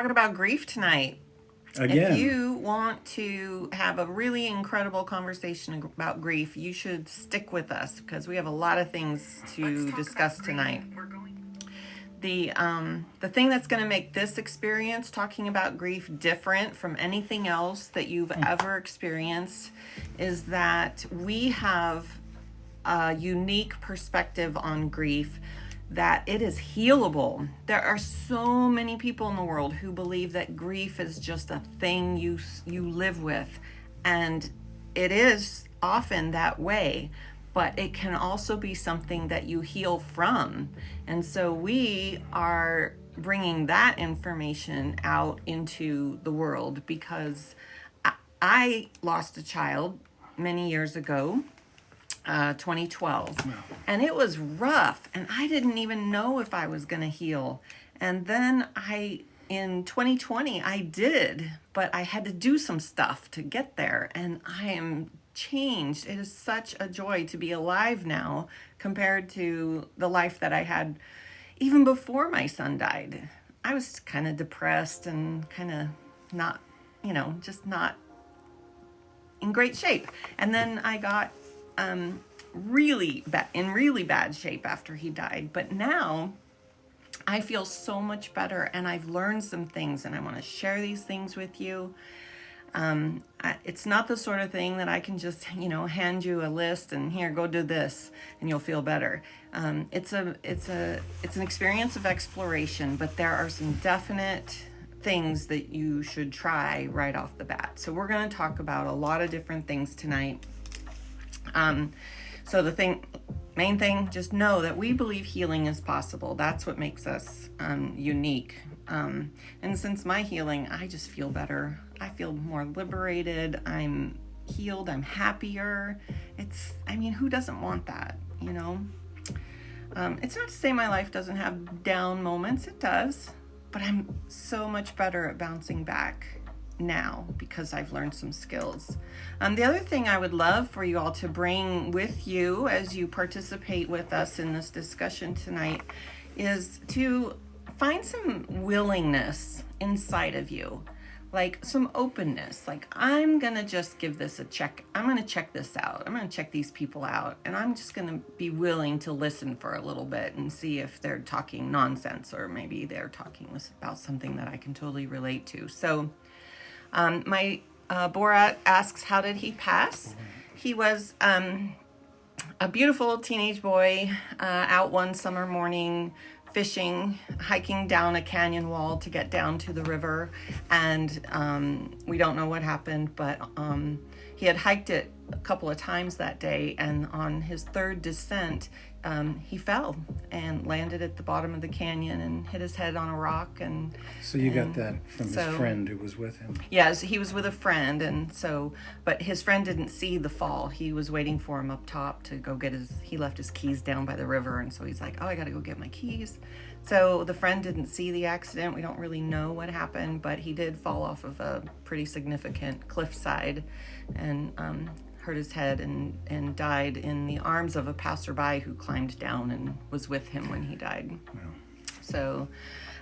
Talking about grief tonight. If Again. you want to have a really incredible conversation about grief, you should stick with us because we have a lot of things to discuss tonight. The thing that's going to make this experience, talking about grief, different from anything else that you've ever experienced is that we have a unique perspective on grief, that it is healable. There are so many people in the world who believe that grief is just a thing you live with, and it is often that way, but it can also be something that you heal from. And so we are bringing that information out into the world because I lost a child many years ago, 2012. And it was rough, and I didn't even know if I was going to heal. And then in 2020, I did, but I had to do some stuff to get there, and I am changed. It is such a joy to be alive now compared to the life that I had even before my son died. I was kind of depressed and kind of not, just not in great shape. And then I got really bad shape after he died. But now I feel so much better, and I've learned some things, and I want to share these things with you. It's not the sort of thing that I can just, hand you a list and here, go do this, and you'll feel better. It's an experience of exploration, but there are some definite things that you should try right off the bat. So we're going to talk about a lot of different things tonight. So main thing, just know that we believe healing is possible. That's what makes us unique. And since my healing, I just feel better. I feel more liberated. I'm healed. I'm happier. Who doesn't want that, It's not to say my life doesn't have down moments. It does. But I'm so much better at bouncing back now because I've learned some skills. The other thing I would love for you all to bring with you as you participate with us in this discussion tonight is to find some willingness inside of you, like some openness, like I'm gonna just give this a check. I'm gonna check this out. I'm gonna check these people out, and I'm just gonna be willing to listen for a little bit and see if they're talking nonsense or maybe they're talking about something that I can totally relate to. So my Borat asks, how did he pass? He was a beautiful teenage boy out one summer morning fishing, hiking down a canyon wall to get down to the river. And we don't know what happened, but he had hiked it a couple of times that day. And on his third descent, he fell and landed at the bottom of the canyon and hit his head on a rock. So you got that from his friend who was with him? Yes, he was with a friend, but his friend didn't see the fall. He was waiting for him up top to go get he left his keys down by the river, and so he's like, oh, I gotta go get my keys. So the friend didn't see the accident. We don't really know what happened, but he did fall off of a pretty significant cliffside and hurt his head and died in the arms of a passerby who climbed down and was with him when he died. Wow. So,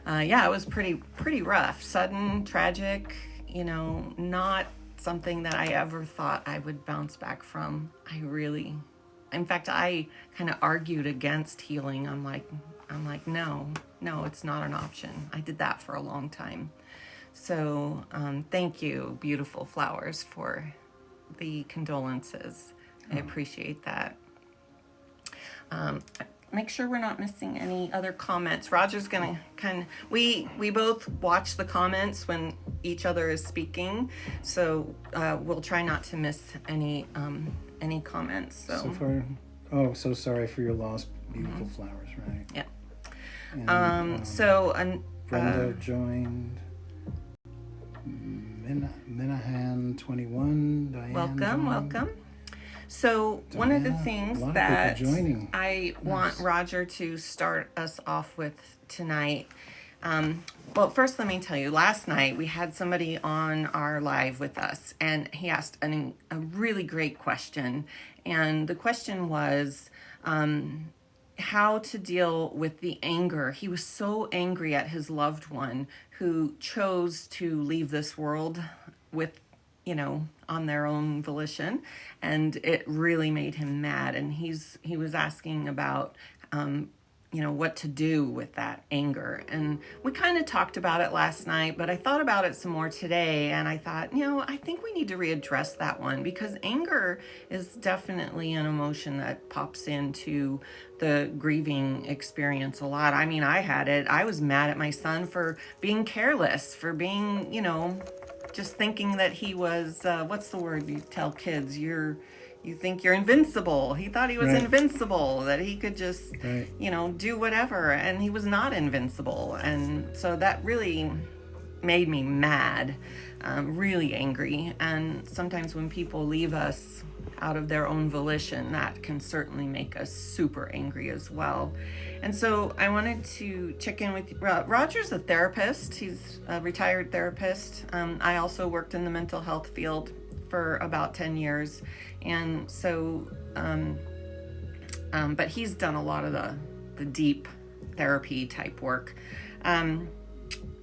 it was pretty rough, sudden, tragic, not something that I ever thought I would bounce back from. In fact, I kind of argued against healing. I'm like, no, it's not an option. I did that for a long time. So, thank you, beautiful flowers, for the condolences. I appreciate that. Make sure we're not missing any other comments. Roger's gonna we both watch the comments when each other is speaking, so we'll try not to miss any comments. So sorry for your loss, beautiful flowers, right? Yeah. And, Brenda joined. Minahan 21. Diane. Welcome. So one of the things that I want Roger to start us off with tonight. Well, first let me tell you, last night we had somebody on our live with us, and he asked a really great question. And the question was, how to deal with the anger. He was so angry at his loved one who chose to leave this world with, on their own volition, and it really made him mad. And he was asking about, what to do with that anger. And we kind of talked about it last night, but I thought about it some more today, and I thought, I think we need to readdress that one, because anger is definitely an emotion that pops into the grieving experience a lot. I mean, I had it. I was mad at my son for being careless, for being, just thinking that he was, what's the word you tell kids? You think you're invincible. He thought he was Right. invincible, that he could just, Right. do whatever. And he was not invincible. And so that really made me mad, really angry. And sometimes when people leave us out of their own volition, that can certainly make us super angry as well. And so I wanted to check in with Roger's a therapist. He's a retired therapist. I also worked in the mental health field for about 10 years. And so, but he's done a lot of the deep therapy type work.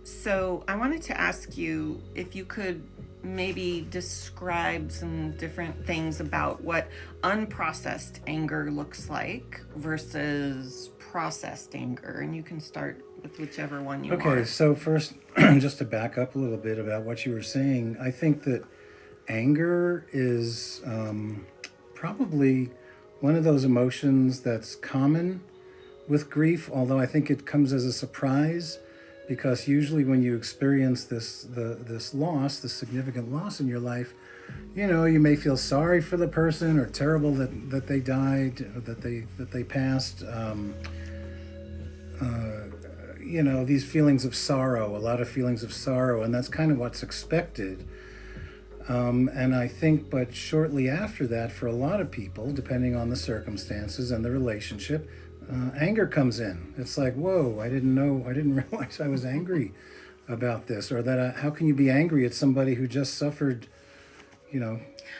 So I wanted to ask you if you could maybe describe some different things about what unprocessed anger looks like versus processed anger. And you can start with whichever one you want. Okay, so first, just to back up a little bit about what you were saying, I think that anger is probably one of those emotions that's common with grief, although I think it comes as a surprise, because usually when you experience this loss, this significant loss in your life, you may feel sorry for the person, or terrible that they died, or that they passed. These feelings of sorrow, a lot of feelings of sorrow, and that's kind of what's expected. And I think, but shortly after that, for a lot of people, depending on the circumstances and the relationship, anger comes in. It's like, whoa, I didn't realize I was angry about this, or that how can you be angry at somebody who just suffered,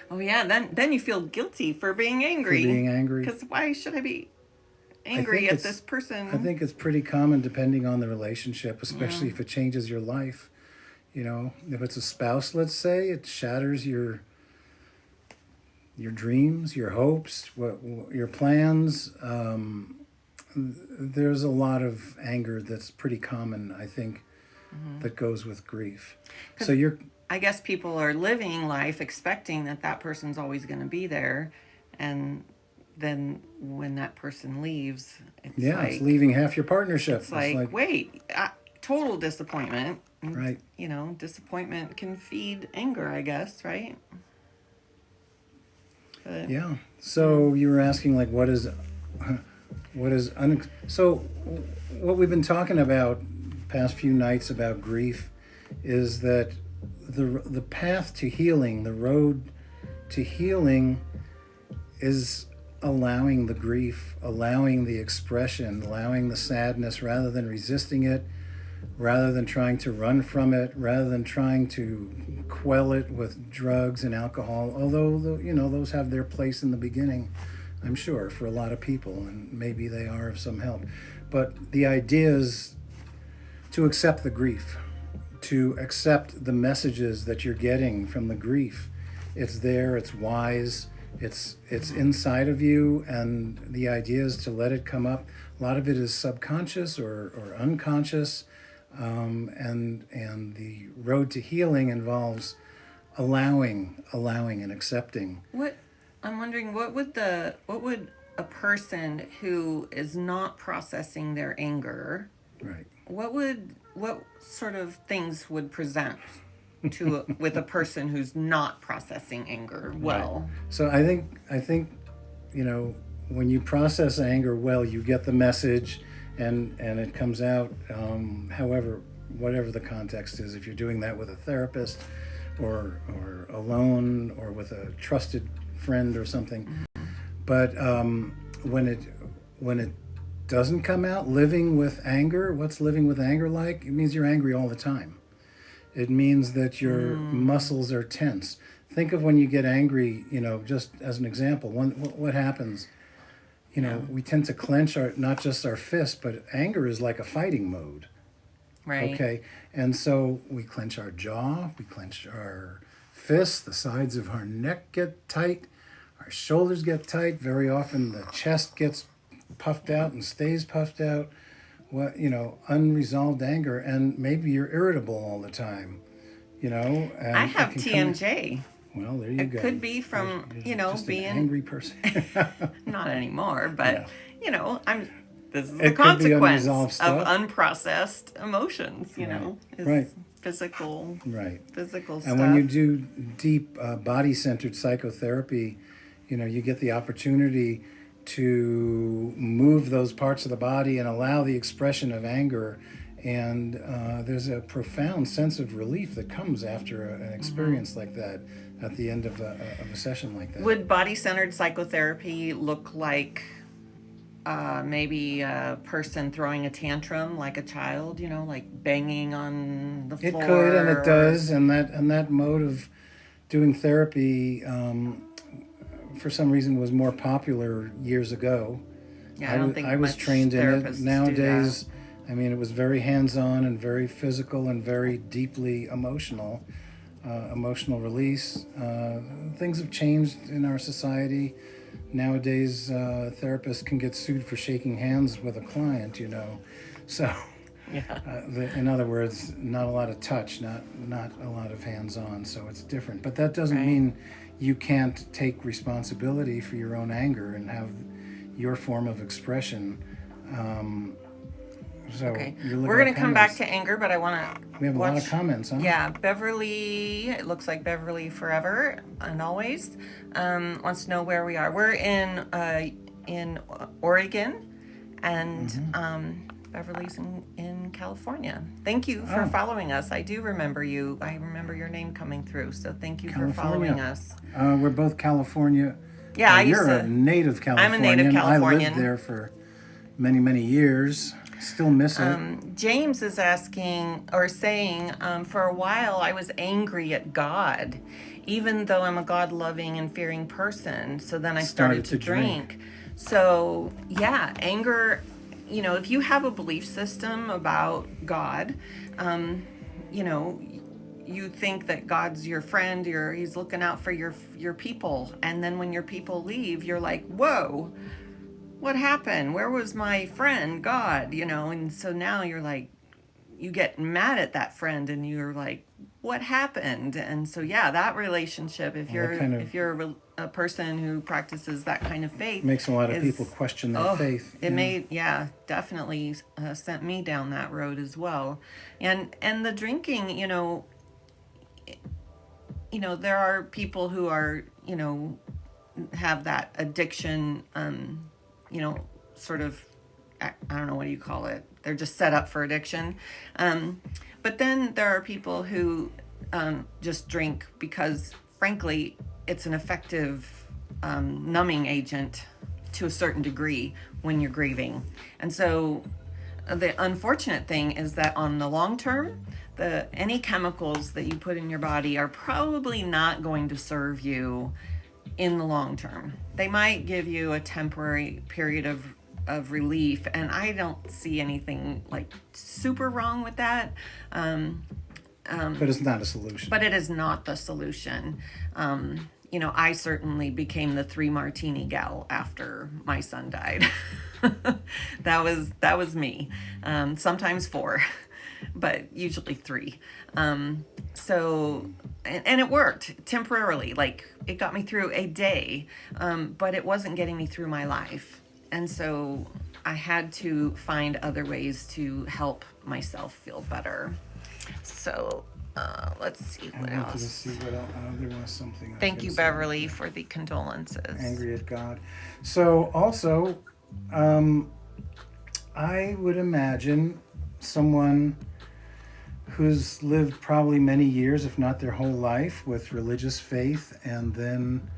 Oh yeah, then you feel guilty for being angry. For being angry. Because why should I be angry at this person? I think it's pretty common depending on the relationship, especially if it changes your life. If it's a spouse, let's say, it shatters your dreams, your hopes, your plans. There's a lot of anger that's pretty common, I think, that goes with grief. So I guess people are living life expecting that person's always going to be there, and then when that person leaves, it's leaving half your partnership. It's like wait, total disappointment. Right. Disappointment can feed anger, I guess, right? But, yeah. So you were asking, like, so what we've been talking about past few nights about grief is that the path to healing, the road to healing, is allowing the grief, allowing the expression, allowing the sadness, rather than resisting it, rather than trying to run from it, rather than trying to quell it with drugs and alcohol, although those have their place in the beginning, I'm sure, for a lot of people, and maybe they are of some help. But the idea is to accept the grief, to accept the messages that you're getting from the grief. It's there, it's wise, it's inside of you, and the idea is to let it come up. A lot of it is subconscious or unconscious. And the road to healing involves allowing and accepting. I'm wondering, what would a person who is not processing their anger, Right. what sort of things would present with a person who's not processing anger well? Right. So I think when you process anger well, you get the message. And it comes out, whatever the context is. If you're doing that with a therapist, or alone, or with a trusted friend or something, but when it doesn't come out, living with anger. What's living with anger like? It means you're angry all the time. It means that your muscles are tense. Think of when you get angry. Just as an example, what happens. We tend to clench not just our fists, but anger is like a fighting mode. Right. Okay, and so we clench our jaw, we clench our fists, the sides of our neck get tight, our shoulders get tight. Very often the chest gets puffed out and stays puffed out. What, unresolved anger, and maybe you're irritable all the time. And I it have can TMJ. Well, there you It go. could be from, You're just being an angry person. not anymore, but I'm this is the It could be consequence unresolved of stuff. unprocessed emotions, is Right. physical Right. physical stuff. And when you do deep body-centered psychotherapy, you get the opportunity to move those parts of the body and allow the expression of anger. And there's a profound sense of relief that comes after an experience like that at the end of a session like that. Would body-centered psychotherapy look like maybe a person throwing a tantrum like a child, like banging on the It floor? could, and it does, and that mode of doing therapy, for some reason, was more popular years ago. Yeah, I don't think I was much trained in it. therapists do Nowadays, it was very hands-on and very physical and very deeply emotional release. Things have changed in our society. Nowadays, therapists can get sued for shaking hands with a client, So, in other words, not a lot of touch, not a lot of hands-on, so it's different. But that doesn't Right. mean you can't take responsibility for your own anger and have your form of expression. So Okay. you're looking We're going at to come back comments. to anger, but I want to We have a lot of comments, huh? Yeah, Beverly, it looks like Beverly forever and always, wants to know where we are. We're in Oregon, and Beverly's in California. Thank you for following us. I do remember you. I remember your name coming through, so thank you for following us. We're both California. Yeah, I used you're to. a native Californian. I'm a native Californian. I lived there for many, many years. Still miss it. James is asking or saying, for a while I was angry at God, even though I'm a God-loving and fearing person. So then I started to drink. So yeah, anger, if you have a belief system about God, you think that God's your friend, he's looking out for your people. And then when your people leave, you're like, whoa, what happened? Where was my friend, God? And so now you're like, you get mad at that friend and you're like, what happened? And so, yeah, that relationship, if you're a person who practices that kind of faith, makes a lot of people question their faith. It definitely sent me down that road as well. And the drinking, there are people who are, have that addiction, sort of, I don't know, what do you call it? They're just set up for addiction. But then there are people who just drink because, frankly, it's an effective numbing agent to a certain degree when you're grieving. And so the unfortunate thing is that on the long term, any chemicals that you put in your body are probably not going to serve you in the long term. They might give you a temporary period of relief, and I don't see anything like super wrong with that. But it's not a solution. But it is not the solution. I certainly became the 3 martini gal after my son died. That was me. Sometimes 4, but usually 3. So, and it worked temporarily. Like, it got me through a day, but it wasn't getting me through my life. And so I had to find other ways to help myself feel better. So let's see what I wanted to else. see what else. There was something. I was Thank you, gonna say. Beverly, for the condolences. Angry at God. So also, I would imagine someone who's lived probably many years, if not their whole life, with religious faith, and then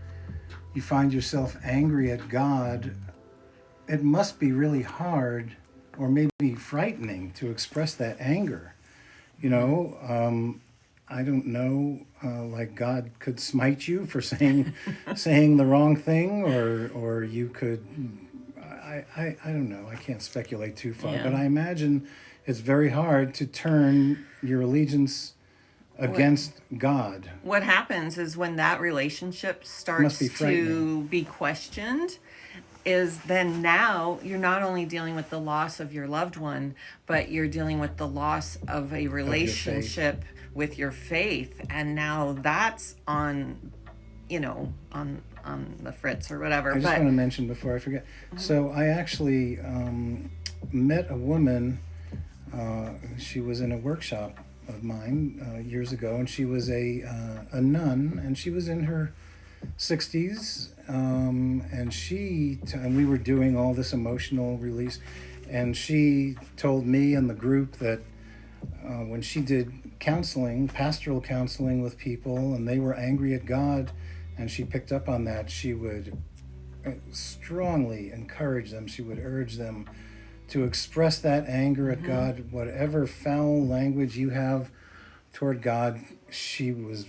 you find yourself angry at God. It must be really hard, or maybe frightening, to express that anger. I don't know, like God could smite you for saying the wrong thing, or you could, I don't know, I can't speculate too far, Yeah. but I imagine it's very hard to turn your allegiance against God. What happens is when that relationship Must starts be to frightening. be questioned, is then now you're not only dealing with the loss of your loved one, but you're dealing with the loss of a relationship with your faith. And now that's on, on the fritz or whatever. I just want to mention before I forget. So I actually met a woman. She was in a workshop of mine years ago, and she was a nun, and she was in her 60s, and we were doing all this emotional release, and she told me and the group that when she did counseling, pastoral counseling with people, and they were angry at God, and she picked up on that, she would strongly encourage them. She would urge them to express that anger at God, whatever foul language you have toward God. She was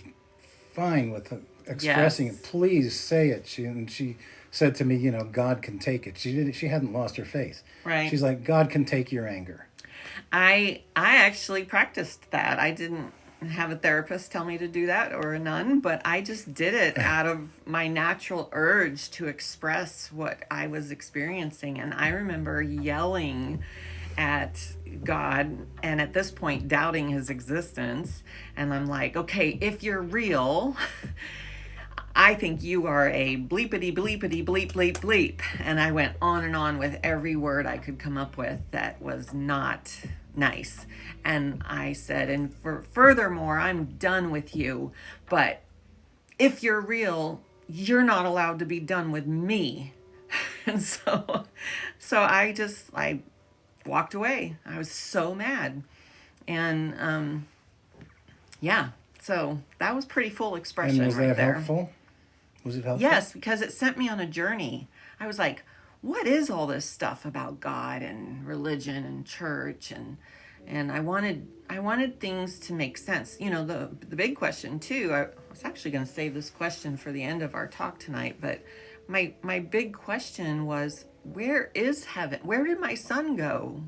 fine with expressing it. Please say it. She said to me, God can take it. She hadn't lost her faith. Right. She's like, God can take your anger. I actually practiced that. I didn't have a therapist tell me to do that or a nun, but I just did it out of my natural urge to express what I was experiencing. And I remember yelling at God, and at this point doubting his existence. And I'm like, okay, if you're real, I think you are a bleepity bleepity bleep bleep bleep. And I went on and on with every word I could come up with that was not nice. And I said, and furthermore, I'm done with you. But if you're real, you're not allowed to be done with me. And so I walked away. I was so mad. And yeah, so that was pretty full expression. And was right that there. helpful? Was it helpful? Yes, because it sent me on a journey. I was like, what is all this stuff about God and religion and church, and I wanted things to make sense. The big question too. I was actually going to save this question for the end of our talk tonight, but my big question was, where is heaven? Where did my son go?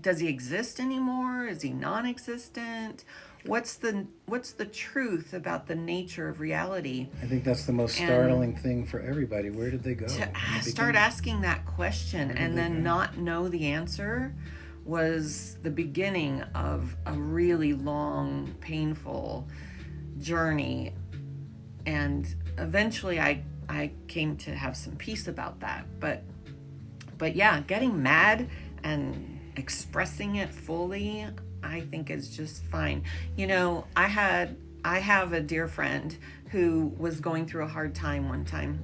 Does he exist anymore? Is he non-existent? What's the truth about the nature of reality? I think that's the most startling thing for everybody. Where did they go? To start asking that question and then not know the answer was the beginning of a really long, painful journey. And eventually I came to have some peace about that. But yeah, getting mad and expressing it fully, I think is just fine. I have a dear friend who was going through a hard time one time,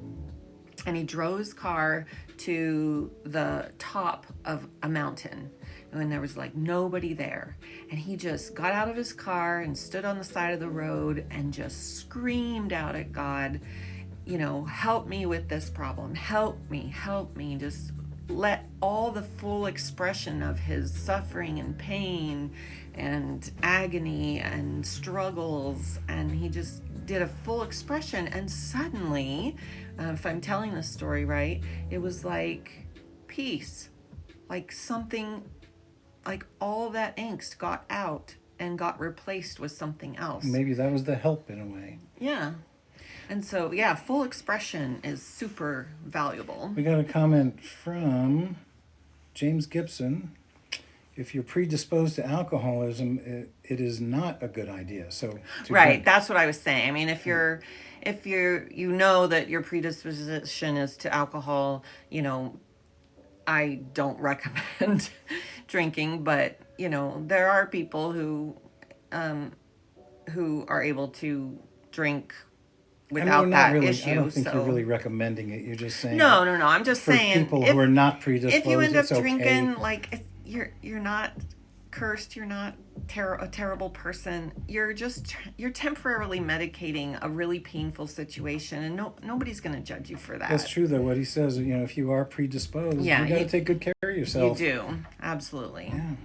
and he drove his car to the top of a mountain, and there was like nobody there, and he just got out of his car and stood on the side of the road and just screamed out at God, help me with this problem, help me, just let all the full expression of his suffering and pain and agony and struggles, and he just did a full expression. And suddenly, if I'm telling this story right, it was like peace, like something, like all that angst got out and got replaced with something else. Maybe that was the help in a way. Yeah. And so, yeah, full expression is super valuable. We got a comment from James Gibson. If you're predisposed to alcoholism, it is not a good idea. So right, that's what I was saying. I mean, if you know that your predisposition is to alcohol, I don't recommend drinking. But there are people who are able to drink without that issue. I don't think you're really recommending it. You're just saying. No. I'm just saying. For people who are not predisposed, if you end up drinking, okay. like you're not cursed. You're not a terrible person. You're temporarily medicating a really painful situation, and nobody's going to judge you for that. That's true, though. What he says, if you are predisposed, yeah, you got to take good care of yourself. You do, absolutely. Yeah.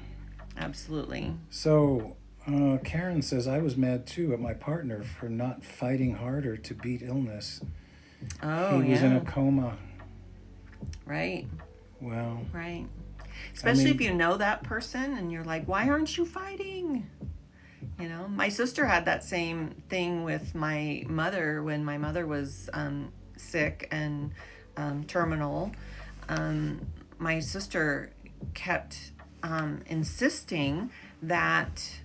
Absolutely. So. Karen says, I was mad too at my partner for not fighting harder to beat illness. Oh, he was in a coma. Right. Wow. Right. Especially mean- if you know that person and you're like, why aren't you fighting? You know, my sister had that same thing with my mother when my mother was sick and terminal. My sister kept insisting that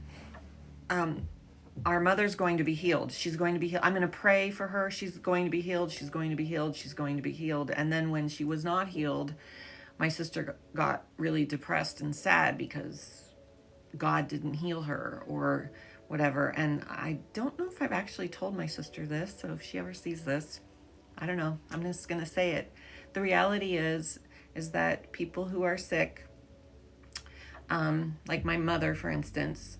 our mother's going to be healed. She's going to be healed. I'm going to pray for her. She's going to be healed. She's going to be healed. She's going to be healed. And then when she was not healed, my sister got really depressed and sad because God didn't heal her or whatever. And I don't know if I've actually told my sister this. So if she ever sees this, I don't know. I'm just going to say it. The reality is that people who are sick, like my mother, for instance,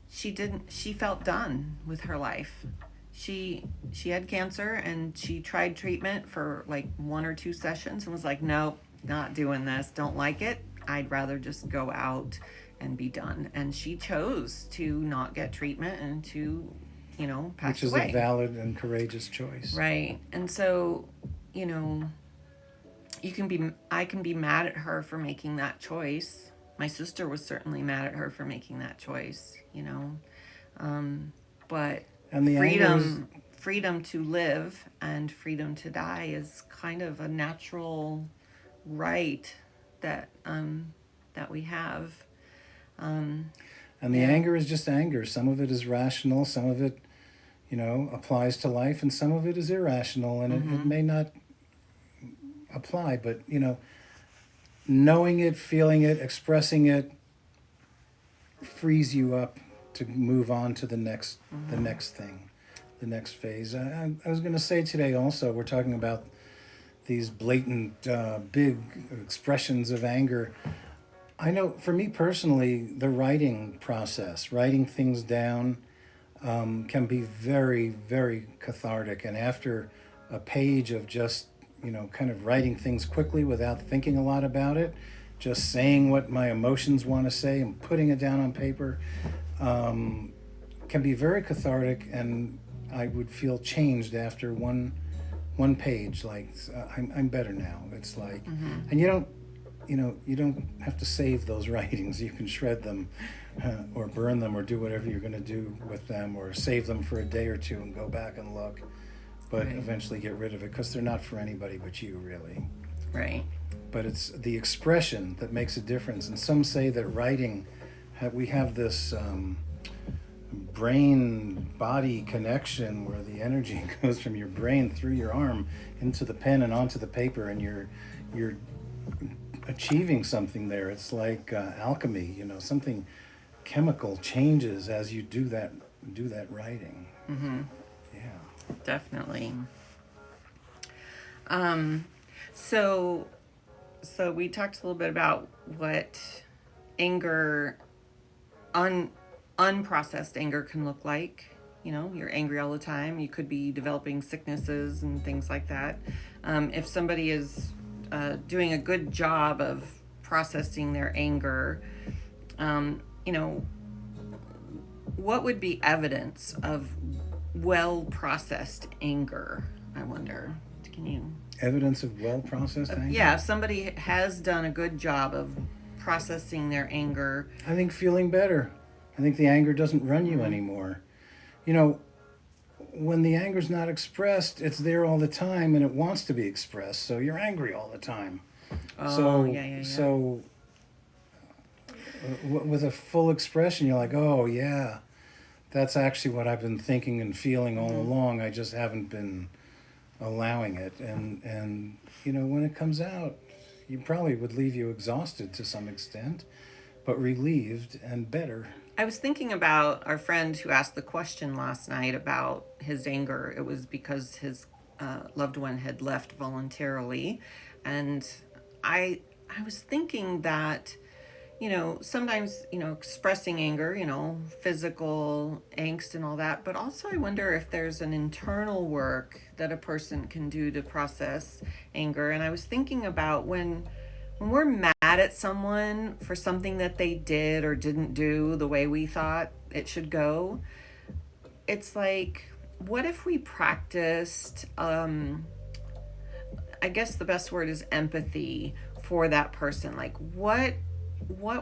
she felt done with her life. She had cancer and she tried treatment for like 1 or 2 sessions and was like, nope, not doing this. Don't like it. I'd rather just go out and be done. And she chose to not get treatment and to, pass Which is away. a valid and courageous choice. Right. And so, I can be mad at her for making that choice. My sister was certainly mad at her for making that choice, but And the anger is, freedom to live and freedom to die is kind of a natural right that we have. and the anger is just anger. Some of it is rational, some of it, applies to life, and some of it is irrational, and it may not apply, but knowing it, feeling it, expressing it frees you up to move on to the next thing, the next phase. I was going to say today also, we're talking about these blatant big expressions of anger. I know for me personally, the writing process, writing things down, can be very, very cathartic. And after a page of just kind of writing things quickly without thinking a lot about it, just saying what my emotions want to say and putting it down on paper, can be very cathartic, and I would feel changed after one page. Like I'm better now. It's like, and you don't have to save those writings. You can shred them, or burn them, or do whatever you're going to do with them, or save them for a day or two and go back and look. But Right. eventually get rid of it because they're not for anybody but you, really. Right. But it's the expression that makes a difference. And some say that writing, we have this brain-body connection where the energy goes from your brain through your arm into the pen and onto the paper, and you're achieving something there. It's like alchemy, something chemical changes as you do that writing. Yeah. Definitely. So we talked a little bit about what anger, unprocessed anger can look like. You're angry all the time. You could be developing sicknesses and things like that. If somebody is doing a good job of processing their anger, what would be evidence of well-processed anger, I wonder? Can you... Evidence of well-processed anger? Yeah, if somebody has done a good job of processing their anger. I think feeling better. I think the anger doesn't run you anymore. When the anger's not expressed, it's there all the time and it wants to be expressed. So you're angry all the time. Oh, yeah. So with a full expression, you're like, oh, yeah, that's actually what I've been thinking and feeling all along. I just haven't been allowing it. And when it comes out, you probably would leave you exhausted to some extent, but relieved and better. I was thinking about our friend who asked the question last night about his anger. It was because his loved one had left voluntarily. And I was thinking that, sometimes, expressing anger, physical angst and all that, but also I wonder if there's an internal work that a person can do to process anger. And I was thinking about when we're mad at someone for something that they did or didn't do the way we thought it should go, it's like, what if we practiced, I guess the best word is empathy for that person. Like, what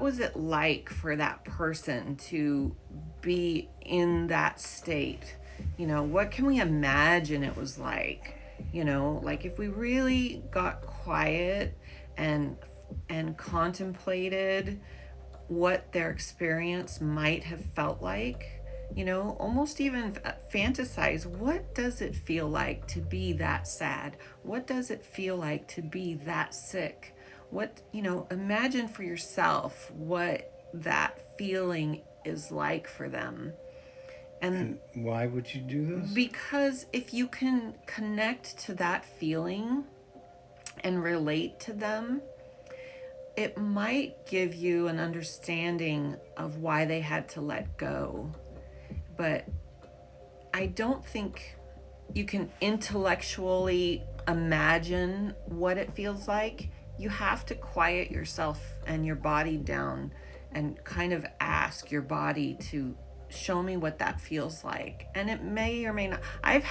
was it like for that person to be in that state? What can we imagine it was like? Like, if we really got quiet and contemplated what their experience might have felt like, almost even fantasize, what does it feel like to be that sad? What does it feel like to be that sick? Imagine for yourself what that feeling is like for them. And why would you do this? Because if you can connect to that feeling and relate to them, it might give you an understanding of why they had to let go. But I don't think you can intellectually imagine what it feels like. You have to quiet yourself and your body down and kind of ask your body to show me what that feels like. And it may or may not. I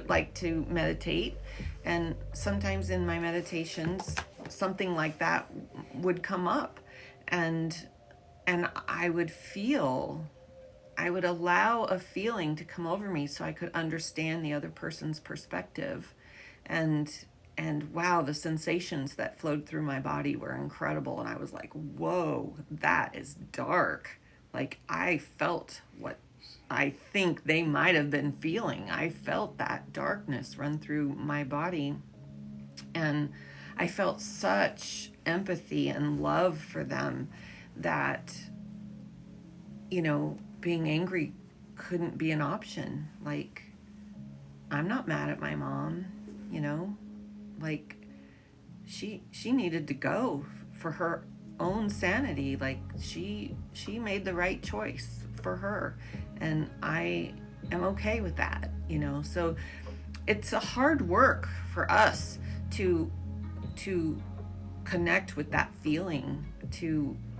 like to meditate, and sometimes in my meditations something like that would come up, and I would allow a feeling to come over me so I could understand the other person's perspective. And wow, the sensations that flowed through my body were incredible. And I was like, whoa, that is dark. Like, I felt what I think they might have been feeling. I felt that darkness run through my body. And I felt such empathy and love for them that, being angry couldn't be an option. Like, I'm not mad at my mom, like, she needed to go for her own sanity. Like, she made the right choice for her, and I am okay with that. So it's a hard work for us to connect with that feeling,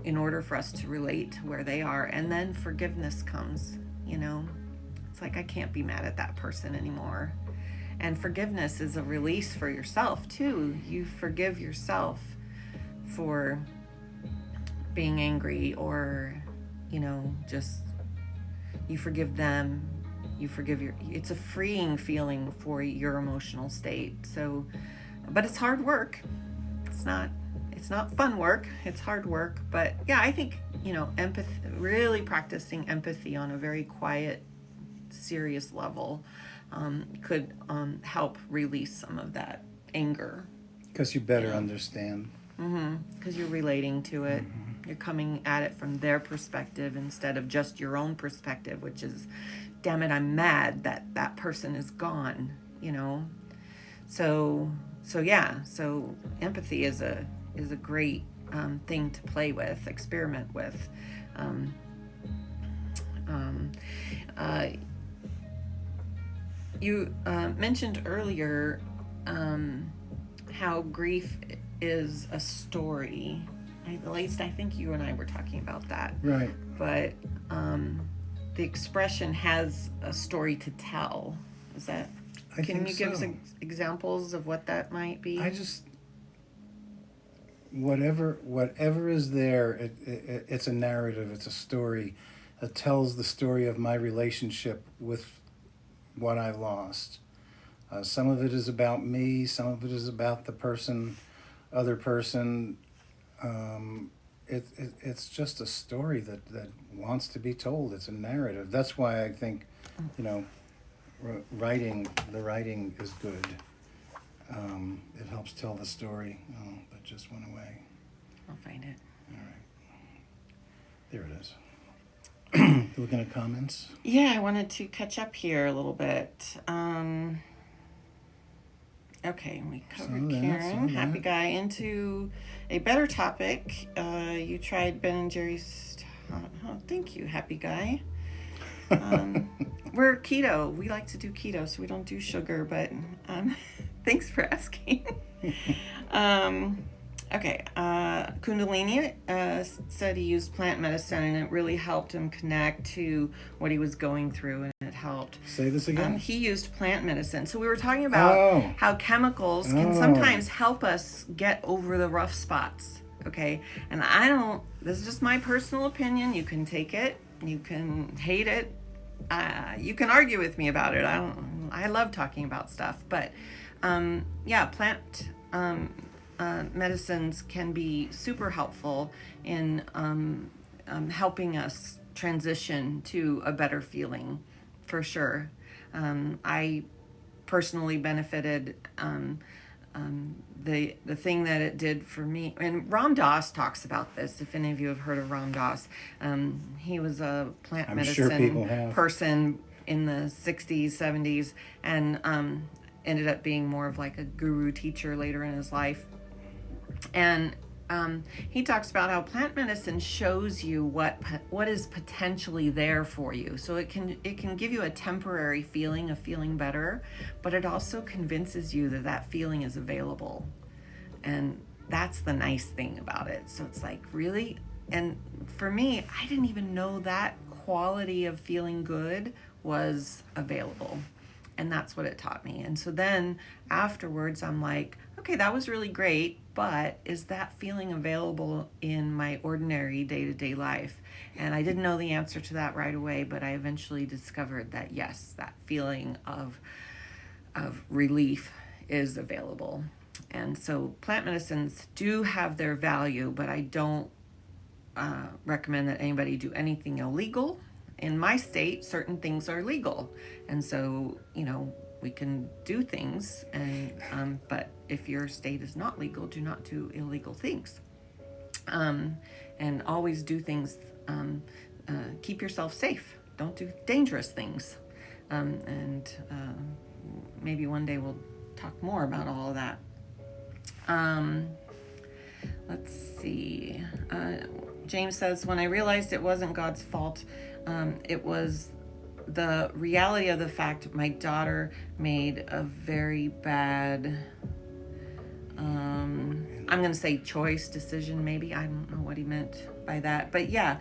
in order for us to relate to where they are. And then forgiveness comes. It's like, I can't be mad at that person anymore. And forgiveness is a release for yourself too. You forgive yourself for being angry, or just, you forgive them, it's a freeing feeling for your emotional state. So, but it's hard work. It's not fun work. It's hard work. But yeah, I think, empathy, really practicing empathy on a very quiet, serious level, could help release some of that anger. Because you better understand. Because you're relating to it. You're coming at it from their perspective instead of just your own perspective, which is, damn it, I'm mad that that person is gone, So empathy is a great thing to play with, experiment with. You mentioned earlier how grief is a story. At least I think you and I were talking about that. Right. But the expression has a story to tell. Is that? Can you give some examples of what that might be? Whatever is there, it's a narrative. It's a story. It tells the story of my relationship with what I lost. Some of it is about me. Some of it is about the other person. It's just a story that wants to be told. It's a narrative. That's why I think, the writing is good. It helps tell the story. Oh, that just went away. I'll find it. All right. There it is. Looking at comments? Yeah, I wanted to catch up here a little bit. Okay, we covered Karen. Happy Guy. Into a better topic. You tried Ben and Jerry's. Oh, thank you, Happy Guy. We're keto. We like to do keto, so we don't do sugar, but thanks for asking. Okay, Kundalini said he used plant medicine and it really helped him connect to what he was going through, and it helped. Say this again. He used plant medicine. So we were talking about Oh. how chemicals can sometimes help us get over the rough spots. Okay, and this is just my personal opinion. You can take it, you can hate it, you can argue with me about it. I love talking about stuff, but plant medicines can be super helpful in helping us transition to a better feeling, for sure. I personally benefited. The thing that it did for me, and Ram Dass talks about this. If any of you have heard of Ram Dass, he was a plant I'm medicine sure people have. person in the 60s, 70s, and ended up being more of like a guru teacher later in his life. And he talks about how plant medicine shows you what is potentially there for you. So it can give you a temporary feeling of feeling better, but it also convinces you that feeling is available. And that's the nice thing about it. So it's like, really? And for me, I didn't even know that quality of feeling good was available. And that's what it taught me. And so then afterwards, I'm like, okay, that was really great, but is that feeling available in my ordinary day-to-day life? And I didn't know the answer to that right away, but I eventually discovered that yes, that feeling of relief is available. And so plant medicines do have their value, but I don't recommend that anybody do anything illegal. In my state, certain things are legal. And so, we can do things, and but if your state is not legal, do not do illegal things. And always do things, keep yourself safe. Don't do dangerous things. And maybe one day we'll talk more about all of that. Let's see. James says, when I realized it wasn't God's fault, it was the reality of the fact my daughter made a very bad, I'm going to say decision, maybe. I don't know what he meant by that. But yeah,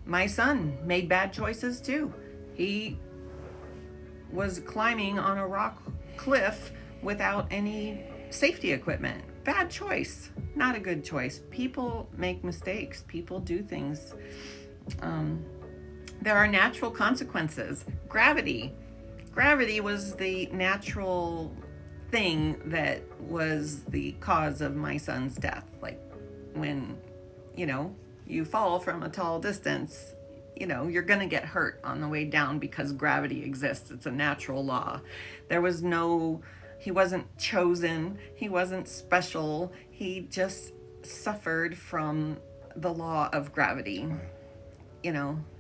my son made bad choices too. He was climbing on a rock cliff without any safety equipment. Bad choice. Not a good choice. People make mistakes. People do things. There are natural consequences. Gravity was the natural thing that was the cause of my son's death. Like when, you fall from a tall distance, you're going to get hurt on the way down because gravity exists. It's a natural law. He wasn't chosen. He wasn't special. He just suffered from the law of gravity,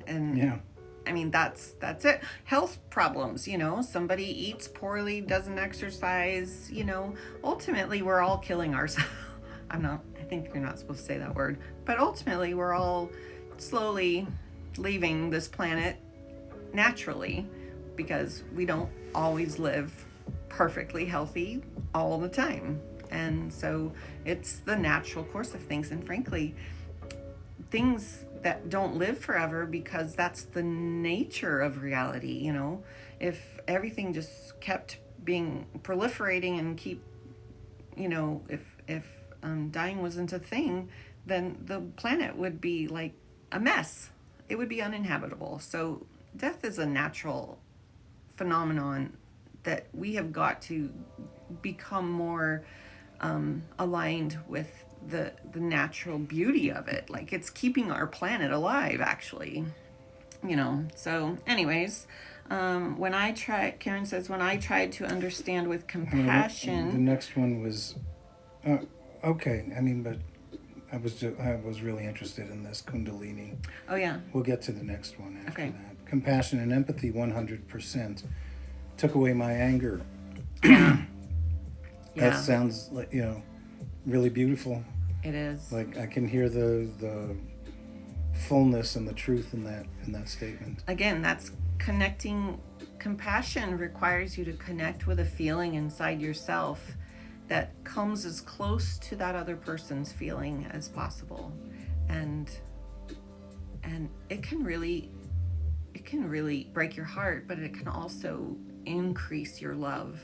and Yeah. I mean, that's it. Health problems, somebody eats poorly, doesn't exercise, ultimately we're all killing ourselves. I think you're not supposed to say that word, but ultimately we're all slowly leaving this planet naturally because we don't always live perfectly healthy all the time. And so it's the natural course of things. And frankly, things that don't live forever, because that's the nature of reality. If everything just kept being proliferating and if dying wasn't a thing, then the planet would be like a mess. It would be uninhabitable. So death is a natural phenomenon that we have got to become more aligned with the natural beauty of it. Like, it's keeping our planet alive, actually. So anyways, Karen says, when I tried to understand with compassion. The next one was okay. I mean, but I was really interested in this Kundalini. Oh yeah. We'll get to the next one after Okay. that. Compassion and empathy, 100%. Took away my anger. Yeah. That sounds like, really beautiful. It is. Like, I can hear the fullness and the truth in that statement. Again, that's connecting. Compassion requires you to connect with a feeling inside yourself that comes as close to that other person's feeling as possible. And it can really break your heart, but it can also increase your love.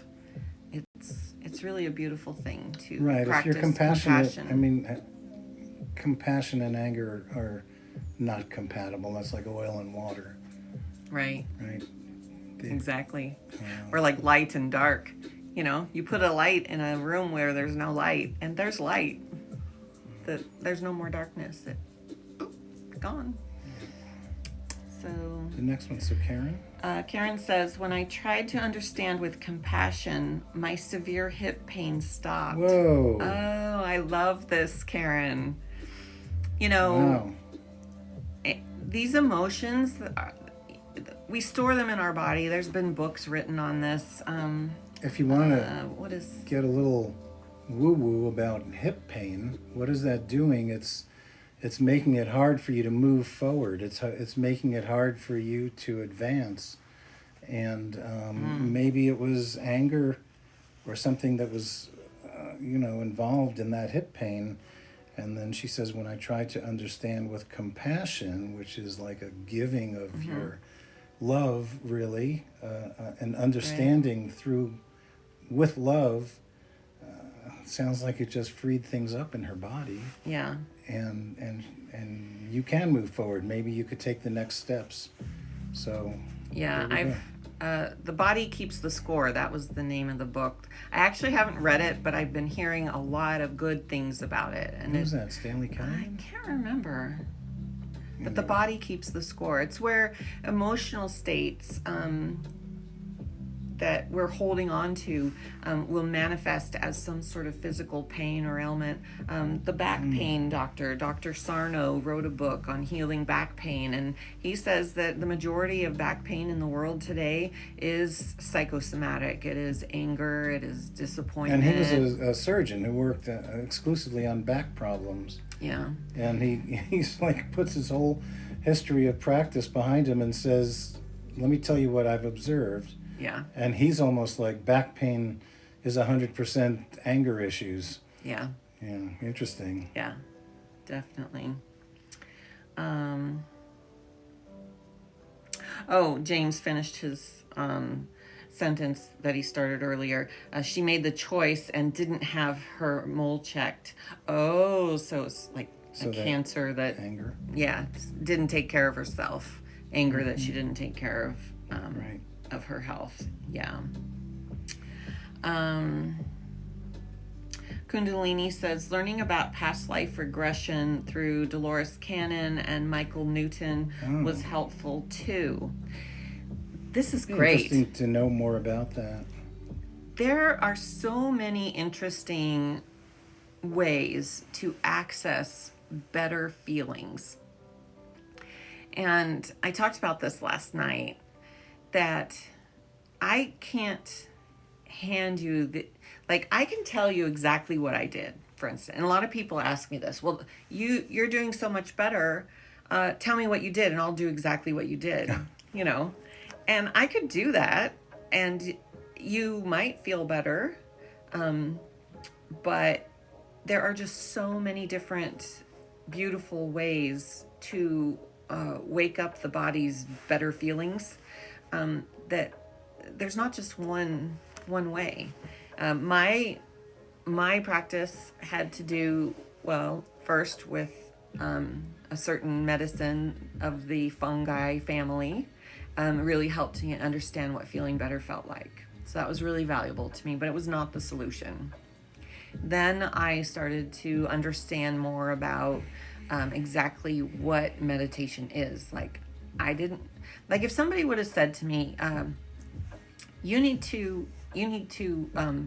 It's really a beautiful thing to Right. If practice you're compassionate, compassion. I mean, compassion and anger are not compatible. That's like oil and water, Right. right? Exactly. Or like light and dark. You put a light in a room where there's no light, and there's light. There's no more darkness. Gone. So The next one, so Karen? Karen says, when I tried to understand with compassion, my severe hip pain stopped. Whoa. Oh, I love this, Karen. Wow. These emotions, we store them in our body. There's been books written on this. If you want to What is... get a little woo-woo about hip pain, what is that doing? It's making it hard for you to move forward. It's making it hard for you to advance. And maybe it was anger or something that was, involved in that hip pain. And then she says, when I try to understand with compassion, which is like a giving of your love, really, and understanding with love, sounds like it just freed things up in her body. Yeah. And you can move forward. Maybe you could take the next steps. So yeah, The Body Keeps the Score. That was the name of the book. I actually haven't read it, but I've been hearing a lot of good things about it. And who's that? Stanley I Kelly? can't remember. But The Body Keeps the Score. It's where emotional states that we're holding on to will manifest as some sort of physical pain or ailment. The back pain doctor, Dr. Sarno, wrote a book on healing back pain, and he says that the majority of back pain in the world today is psychosomatic. It is anger, it is disappointment. And he was a surgeon who worked exclusively on back problems. Yeah. And he's like puts his whole history of practice behind him and says, let me tell you what I've observed. Yeah. And he's almost like back pain is 100% anger issues. Yeah. Yeah, interesting. Yeah, definitely. James finished his sentence that he started earlier. She made the choice and didn't have her mole checked. Oh, so it's like a cancer that... Anger? Yeah, didn't take care of herself. Anger that she didn't take care of. Right. Of her health. Yeah. Kundalini says, learning about past life regression through Dolores Cannon and Michael Newton was helpful too. This is great. Interesting to know more about that. There are so many interesting ways to access better feelings. And I talked about this last night, that I can't hand you I can tell you exactly what I did, for instance. And a lot of people ask me this. Well, you're doing so much better. Tell me what you did and I'll do exactly what you did, And I could do that and you might feel better. But there are just so many different beautiful ways to wake up the body's better feelings. That there's not just one way. My practice had to do, first with a certain medicine of the fungi family. Really helped me understand what feeling better felt like. So that was really valuable to me, but it was not the solution. Then I started to understand more about exactly what meditation is. If somebody would have said to me, you need to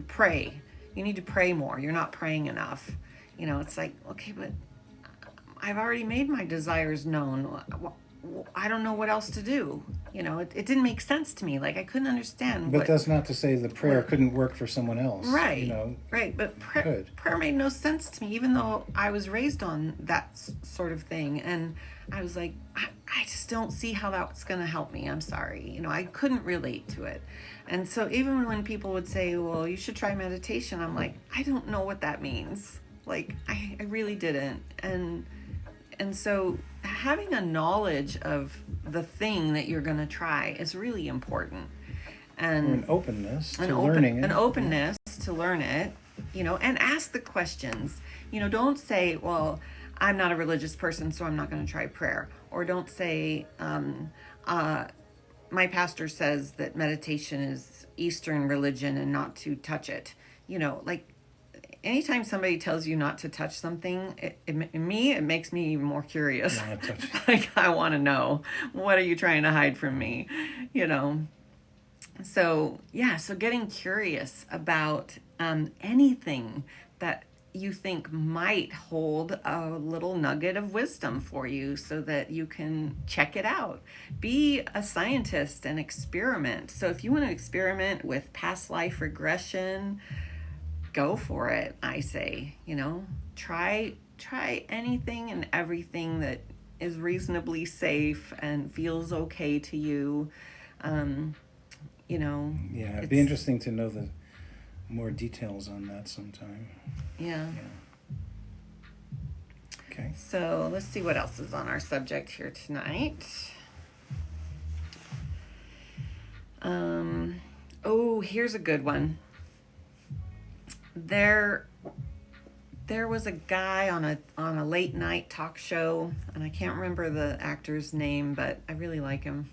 pray. You need to pray more. You're not praying enough. It's like, okay, but I've already made my desires known. I don't know what else to do. It didn't make sense to me. I couldn't understand. But that's not to say the prayer couldn't work for someone else. Right. Right. But prayer made no sense to me, even though I was raised on that sort of thing. And I was like, just don't see how that's going to help me. I'm sorry. You know, I couldn't relate to it. And so even when people would say, well, you should try meditation, I'm like, I don't know what that means. Like, I really didn't. And so having a knowledge of the thing that you're going to try is really important. And Or an openness to learning it. An openness to learn it, you know, and ask the questions. You know, don't say, well, I'm not a religious person, so I'm not going to try prayer. Or don't say, my pastor says that meditation is Eastern religion and not to touch it. You know, like, anytime somebody tells you not to touch something, it makes me even more curious. Like, I want to know, what are you trying to hide from me? You know? So, yeah, so getting curious about anything that you think might hold a little nugget of wisdom for you so that you can check it out. Be a scientist and experiment. So if you want to experiment with past life regression, go for it, I say. You know, try anything and everything that is reasonably safe and feels okay to you. You know, Yeah, it'd be interesting to know the more details on that sometime. Yeah. Okay. So let's see what else is on our subject here tonight. Oh, here's a good one. There was a guy on a late night talk show, and I can't remember the actor's name, but I really like him.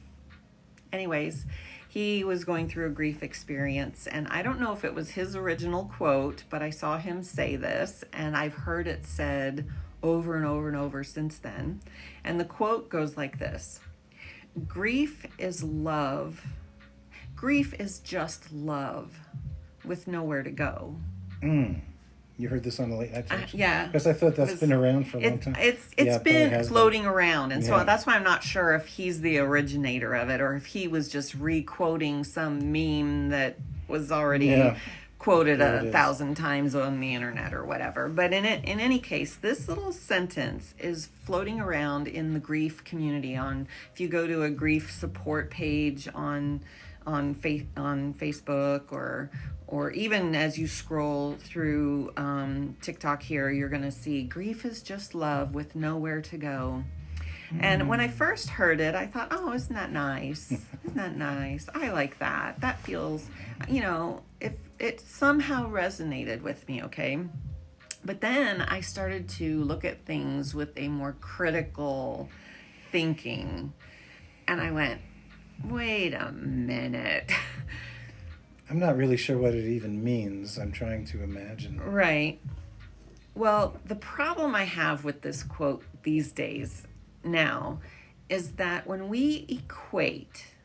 Anyways, he was going through a grief experience, and I don't know if it was his original quote, but I saw him say this, and I've heard it said over and over and over since then. And the quote goes like this: grief is love. Grief is just love with nowhere to go. You heard this on the late night talk show? Yeah. Because I thought that's been around for a long time. It's been floating around. And so that's why I'm not sure if he's the originator of it or if he was just re-quoting some meme that was already quoted 1,000 times on the internet or whatever. But in any case, this little sentence is floating around in the grief community. If you go to a grief support page on Facebook or even as you scroll through TikTok here, you're going to see grief is just love with nowhere to go. And when I first heard it, I thought, oh, isn't that nice? Isn't that nice? I like that. That feels, if it somehow resonated with me, okay? But then I started to look at things with a more critical thinking. And I went, wait a minute. I'm not really sure what it even means. I'm trying to imagine. Right. Well, the problem I have with this quote these days now is that when we equate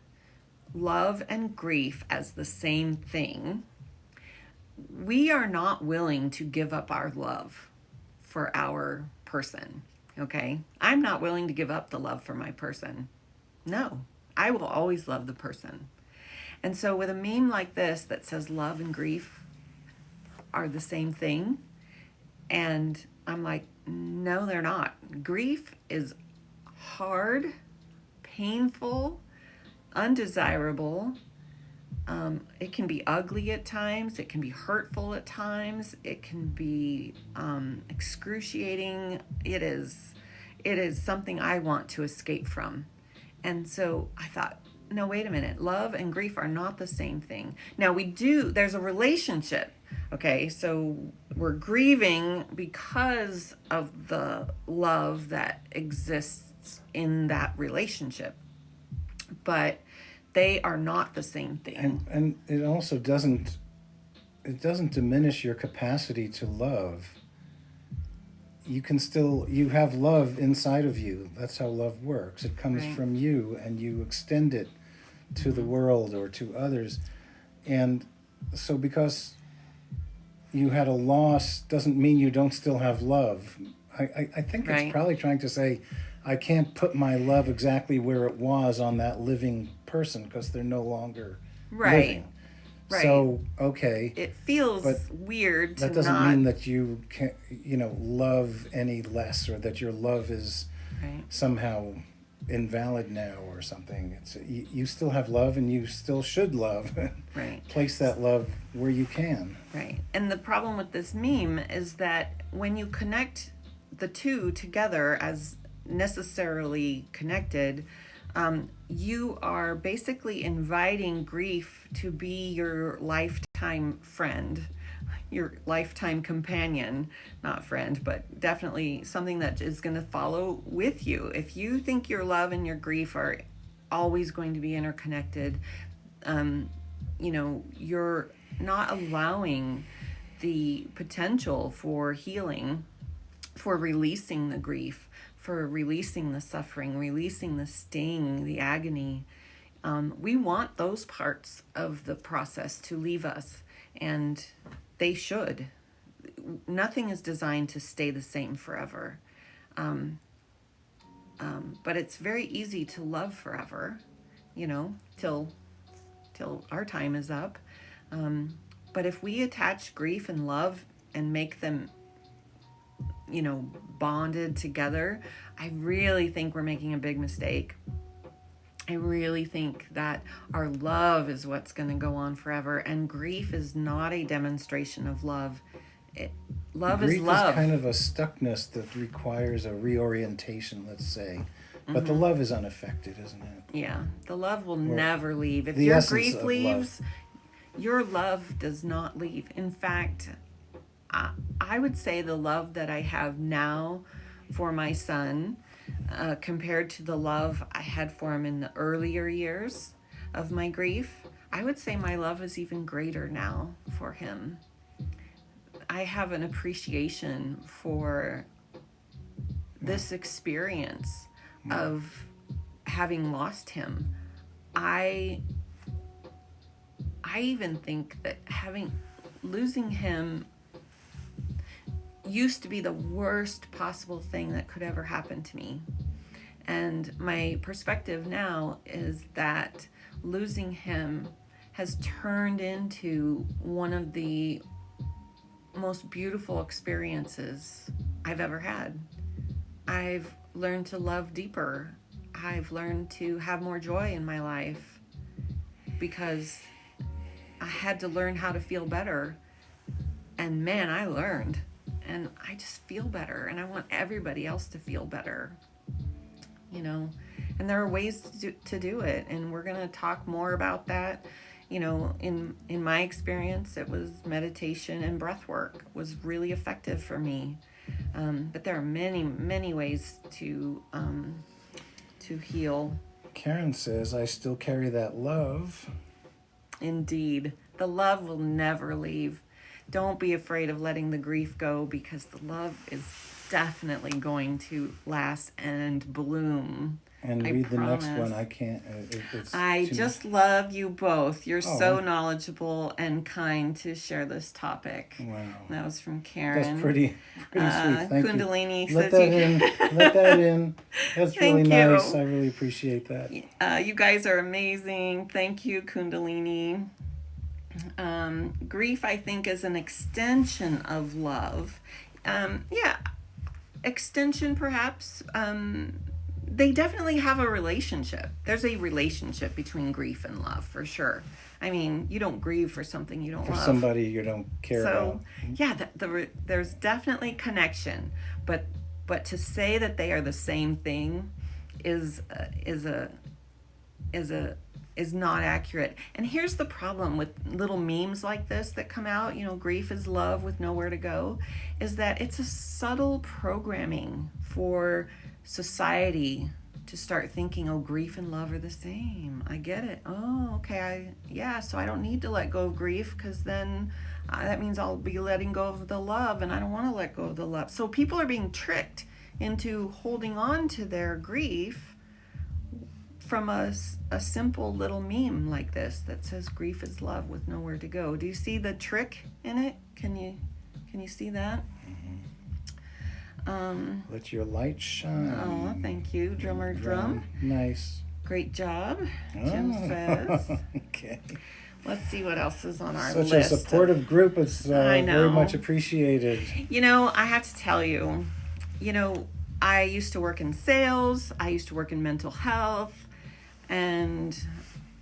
love and grief as the same thing, we are not willing to give up our love for our person, okay? I'm not willing to give up the love for my person. No, I will always love the person. And so with a meme like this that says love and grief are the same thing, and I'm like, no, they're not. Grief is hard, painful, undesirable. It can be ugly at times. It can be hurtful at times. It can be excruciating. It is something I want to escape from. And so I thought, no, wait a minute. Love and grief are not the same thing. Now there's a relationship. Okay, so we're grieving because of the love that exists in that relationship. But they are not the same thing. And it also doesn't diminish your capacity to love. You have love inside of you. That's how love works. It comes from you, and you extend it to the world or to others. And so because you had a loss doesn't mean you don't still have love. I think it's probably trying to say, I can't put my love exactly where it was on that living person because they're no longer living. Right. So, okay. It feels weird to that doesn't mean that you can't, love any less, or that your love is somehow invalid now or something. It's you still have love, and you still should love. Right. Place that love where you can. Right. And the problem with this meme is that when you connect the two together as necessarily connected, you are basically inviting grief to be your lifetime friend, your lifetime companion, not friend, but definitely something that is going to follow with you. If you think your love and your grief are always going to be interconnected, you're not allowing the potential for healing, for releasing the grief, for releasing the suffering, releasing the sting, the agony. We want those parts of the process to leave us, and they should. Nothing is designed to stay the same forever. But it's very easy to love forever, till our time is up. But if we attach grief and love and make them, bonded together, I really think we're making a big mistake. I really think that our love is what's going to go on forever, and grief is not a demonstration of love. Love Grief is love. Is kind of a stuckness that requires a reorientation, let's say. But the love is unaffected, isn't it? Yeah, the love will never leave. If the your essence grief of leaves, your love does not leave. In fact, I would say the love that I have now for my son, compared to the love I had for him in the earlier years of my grief, I would say my love is even greater now for him. I have an appreciation for this experience of having lost him. I even think that losing him used to be the worst possible thing that could ever happen to me. And my perspective now is that losing him has turned into one of the most beautiful experiences I've ever had. I've learned to love deeper. I've learned to have more joy in my life because I had to learn how to feel better. And man, I learned. And I just feel better. And I want everybody else to feel better. And there are ways to do it. And we're going to talk more about that. In my experience, it was meditation and breath work was really effective for me. But there are many, many ways to heal. Karen says, I still carry that love. Indeed. The love will never leave. Don't be afraid of letting the grief go, because the love is definitely going to last and bloom. And I read promise. The next one. I can't. I just love you both. You're so knowledgeable and kind to share this topic. Wow. That was from Karen. That's pretty sweet. Thank Kundalini you. Let says that in. Let that in. That's really Thank you. nice. I really appreciate that. You guys are amazing. Thank you, Kundalini. Grief, I think, is an extension of love. Extension perhaps. They definitely have a relationship. There's a relationship between grief and love, for sure. I mean, you don't grieve for something you don't love. For somebody you don't care about. Yeah, there's definitely connection, but to say that they are the same thing is not accurate. And here's the problem with little memes like this that come out, grief is love with nowhere to go, is that it's a subtle programming for society to start thinking, oh, grief and love are the same. I get it. Oh, okay. So I don't need to let go of grief, because then that means I'll be letting go of the love, and I don't want to let go of the love. So people are being tricked into holding on to their grief from a simple little meme like this that says grief is love with nowhere to go. Do you see the trick in it? Can you see that? Let your light shine. Oh, thank you, drummer drum. Nice. Great job, Jim says. Okay. Let's see what else is on our Such list. a supportive group. It's I know. very much appreciated. I have to tell you, I used to work in sales. I used to work in mental health, and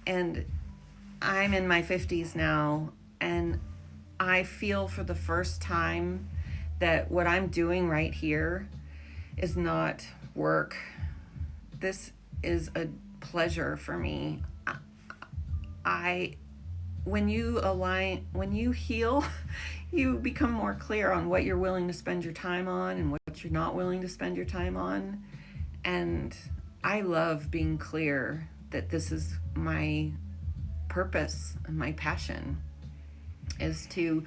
I'm in my 50s now, and I feel for the first time that what I'm doing right here is not work. This is a pleasure for me. I when you heal, you become more clear on what you're willing to spend your time on and what you're not willing to spend your time on. And I love being clear that this is my purpose and my passion is to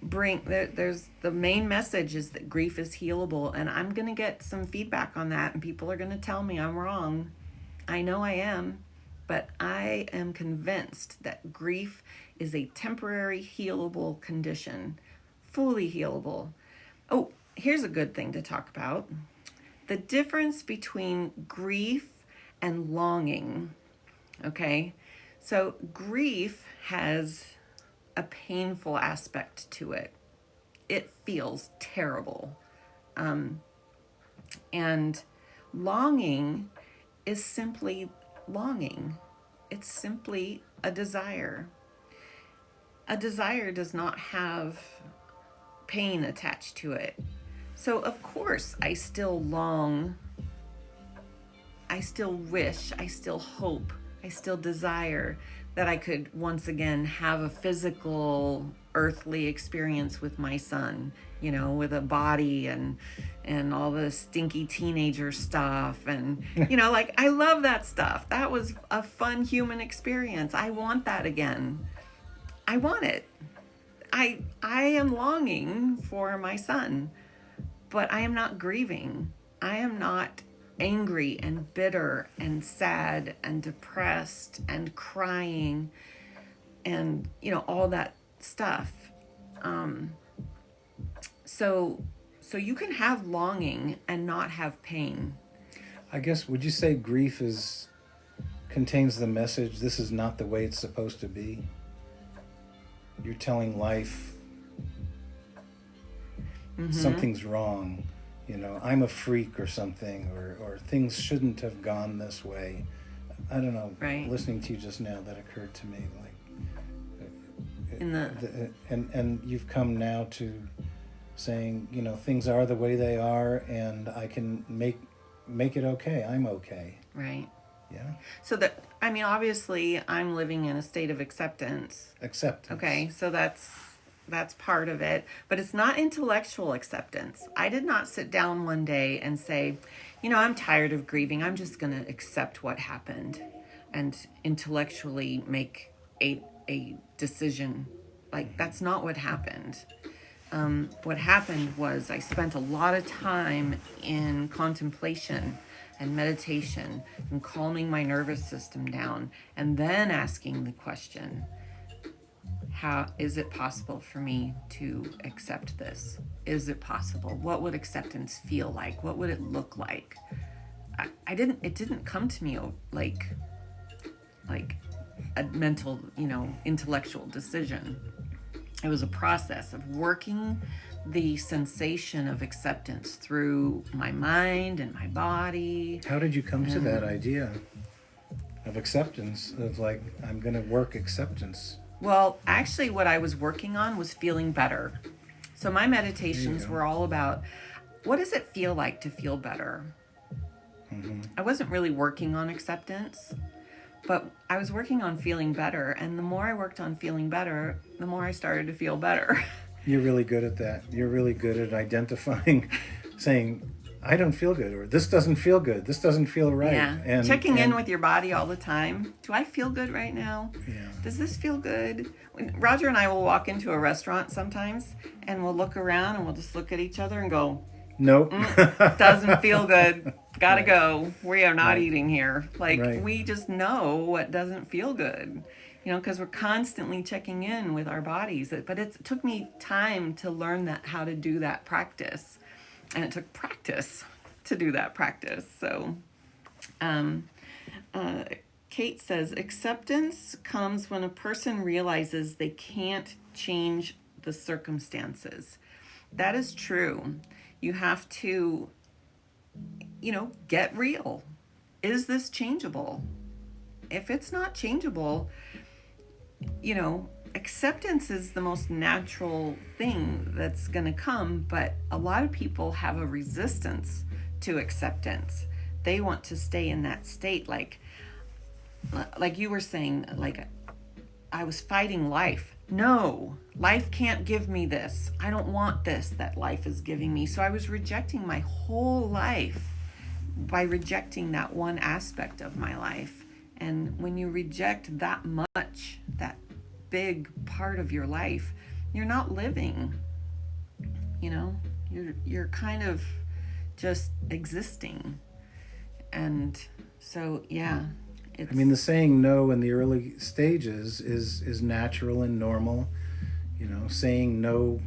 there's the main message is that grief is healable, and I'm going to get some feedback on that, and people are going to tell me I'm wrong. I know I am, but I am convinced that grief is a temporary healable condition, fully healable. Oh, here's a good thing to talk about. The difference between grief and longing. Okay? So grief has a painful aspect to it. It feels terrible. And longing is simply longing. It's simply a desire. A desire does not have pain attached to it. So, of course, I still long, I still wish, I still hope, I still desire that I could once again have a physical, earthly experience with my son, with a body and all the stinky teenager stuff. And, like, I love that stuff. That was a fun human experience. I want that again. I want it. I am longing for my son, but I am not grieving. I am not angry and bitter and sad and depressed and crying and all that stuff. So you can have longing and not have pain. I guess, would you say grief contains the message, this is not the way it's supposed to be? You're telling life something's wrong. I'm a freak or something, or things shouldn't have gone this way. I don't know. Right. Listening to you just now, that occurred to me. And you've come now to saying, things are the way they are, and I can make it okay. I'm okay. Right. Yeah. So obviously, I'm living in a state of acceptance. Acceptance. Okay, so that's part of it, but it's not intellectual acceptance. I did not sit down one day and say, I'm tired of grieving. I'm just going to accept what happened and intellectually make a decision. Like, that's not what happened. What happened was I spent a lot of time in contemplation and meditation and calming my nervous system down, and then asking the question, how is it possible for me to accept this? Is it possible? What would acceptance feel like? What would it look like? It didn't come to me like a mental, intellectual decision. It was a process of working the sensation of acceptance through my mind and my body. How did you come to that idea of acceptance, of I'm going to work acceptance? Well, actually, what I was working on was feeling better. So my meditations were all about, what does it feel like to feel better? Mm-hmm. I wasn't really working on acceptance, but I was working on feeling better. And the more I worked on feeling better, the more I started to feel better. You're really good at that. You're really good at identifying, saying, I don't feel good, or this doesn't feel good, this doesn't feel right. Yeah. And checking in with your body all the time. Do I feel good right now? Yeah. Does this feel good? Roger and I will walk into a restaurant sometimes, and we'll look around and we'll just look at each other and go, nope. Doesn't feel good. Gotta go. We are not Right. eating here. Right. We just know what doesn't feel good. Because we're constantly checking in with our bodies. But it took me time to learn how to do that practice. And it took practice to do that practice. So, Kate says, acceptance comes when a person realizes they can't change the circumstances. That is true. You have to get real. Is this changeable? If it's not changeable, acceptance is the most natural thing that's going to come, but a lot of people have a resistance to acceptance. They want to stay in that state, like you were saying, like I was fighting life. No, life can't give me this. I don't want this that life is giving me. So I was rejecting my whole life by rejecting that one aspect of my life. And when you reject that much, that big part of your life, you're not living. You're kind of just existing. And so, yeah. The saying no in the early stages is natural and normal. Saying no,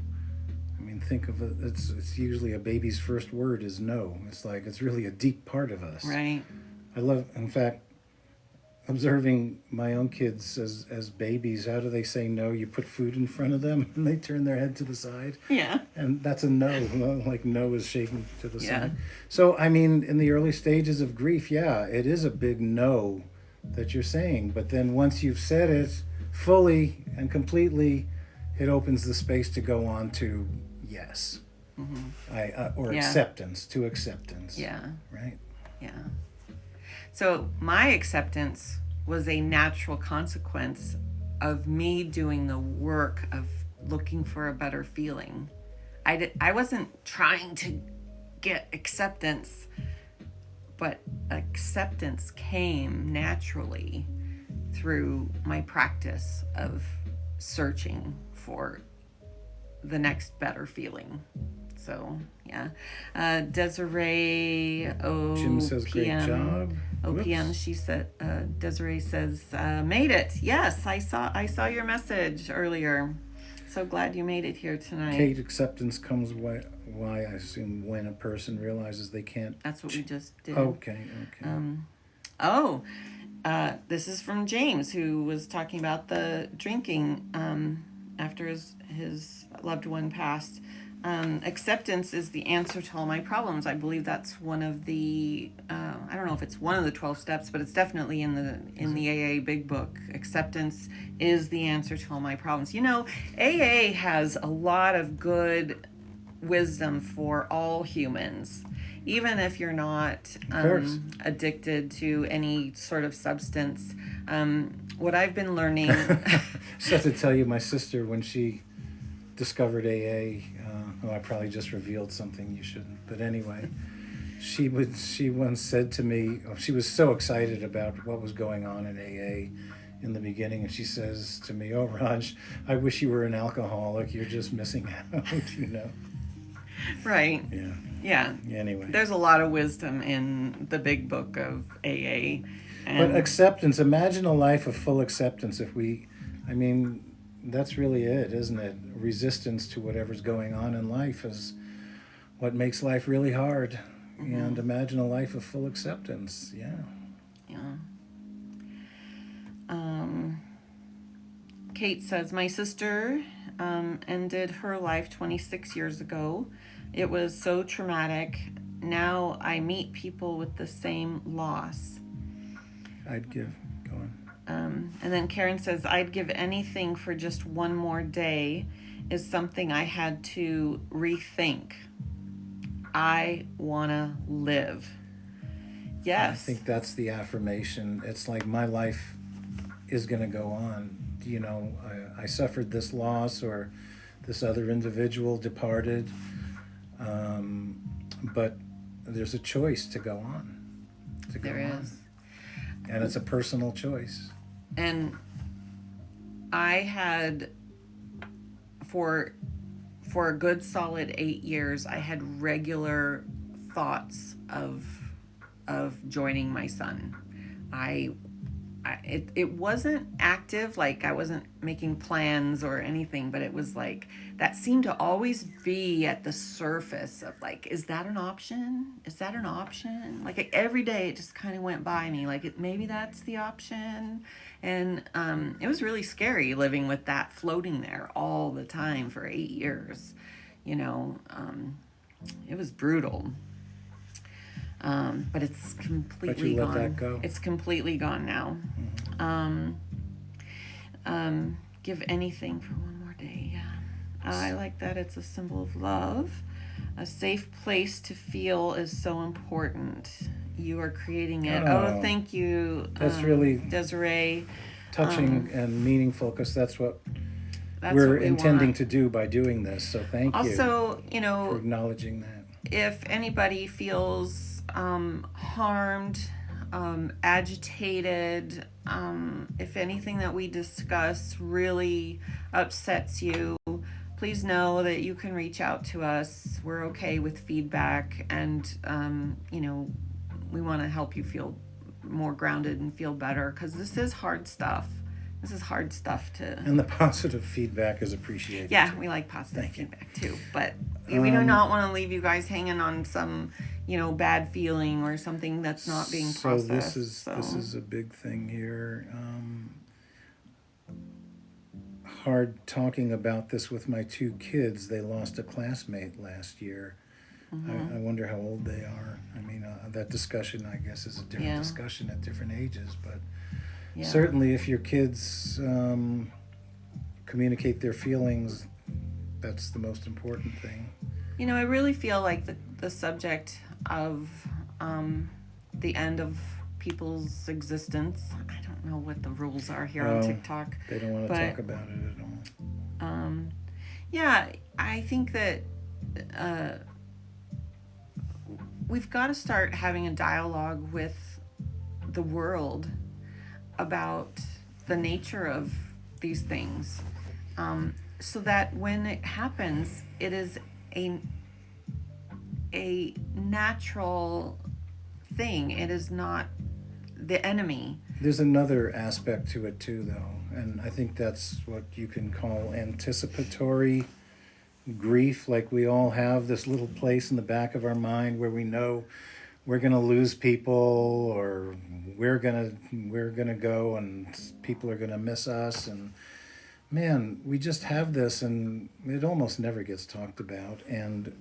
think of it, it's usually a baby's first word is no. It's like, it's really a deep part of us. Right. I love, in fact, observing my own kids as babies. How do they say no? You put food in front of them and they turn their head to the side. Yeah. And that's a no. Like no is shaking to the side. So, in the early stages of grief, it is a big no that you're saying. But then once you've said it fully and completely, it opens the space to go on to yes. Or acceptance, to acceptance. Yeah. Right? Yeah. So my acceptance was a natural consequence of me doing the work of looking for a better feeling. I wasn't trying to get acceptance, but acceptance came naturally through my practice of searching for the next better feeling. So, yeah. Desiree OPM. Jim says, great job. OPM, she said, Desiree says, made it. Yes, I saw your message earlier. So glad you made it here tonight. Kate, acceptance comes why I assume when a person realizes they can't. That's what we just did. Okay. This is from James, who was talking about the drinking after his loved one passed. Acceptance is the answer to all my problems. I believe that's one of the I don't know if it's one of the 12 steps, but it's definitely in the AA Big Book. Acceptance is the answer to all my problems. AA has a lot of good wisdom for all humans, even if you're not addicted to any sort of substance. What I've been learning. Just have to tell you, my sister, when she discovered AA, I probably just revealed something you shouldn't, but anyway, she once said to me, she was so excited about what was going on in AA in the beginning, and she says to me, "Oh, Raj, I wish you were an alcoholic. You're just missing out." Right. Yeah. Anyway, there's a lot of wisdom in the Big Book of AA. But acceptance, imagine a life of full acceptance. That's really it, isn't it? Resistance to whatever's going on in life is what makes life really hard. Mm-hmm. And imagine a life of full acceptance. Yeah. Kate says, my sister ended her life 26 years ago. It was so traumatic. Now I meet people with the same loss. Go on. And then Karen says, I'd give anything for just one more day, is something I had to rethink. I want to live. Yes. I think that's the affirmation. It's like my life is going to go on. I suffered this loss, or this other individual departed, but there's a choice to go on. There is. And it's a personal choice. And I had, for a good solid 8 years, I had regular thoughts of joining my son. It wasn't active, like I wasn't making plans or anything, but it was like, that seemed to always be at the surface of like, is that an option? Is that an option? Like every day it just kind of went by me, like maybe that's the option. And it was really scary living with that floating there all the time for 8 years. It was brutal. But it's completely let gone. that go. It's completely gone now. Give anything for one more day. Yeah, I like that. It's a symbol of love. A safe place to feel is so important. You are creating it. Oh, Thank you. that's really Desiree. touching and meaningful, because that's what That's we're what we intending want. to do by doing this. So thank you Also, for acknowledging that. if anybody feels harmed, agitated, if anything that we discuss really upsets you, please know that you can reach out to us. We're okay with feedback, and we want to help you feel more grounded and feel better, because this is hard stuff. This is hard stuff to. And the positive feedback is appreciated. Yeah, too. we like positive Thank you. feedback too, but we do not want to leave you guys hanging on some, bad feeling or something that's not being processed. So this is a big thing here. Hard talking about this with my two kids. They lost a classmate last year. I wonder how old they are. I mean, that discussion, I guess, is a different discussion at different ages, but certainly if your kids communicate their feelings, that's the most important thing. I really feel like the subject of the end of people's existence, I don't know what the rules are here on TikTok. They don't want to talk about it at all. Yeah, I think that we've got to start having a dialogue with the world about the nature of these things, so that when it happens, it is a natural thing. It is not the enemy. There's another aspect to it too, though, and I think that's what you can call anticipatory grief. Like, we all have this little place in the back of our mind where we know we're gonna lose people, or we're gonna go and people are gonna miss us, and man, we just have this, and it almost never gets talked about. And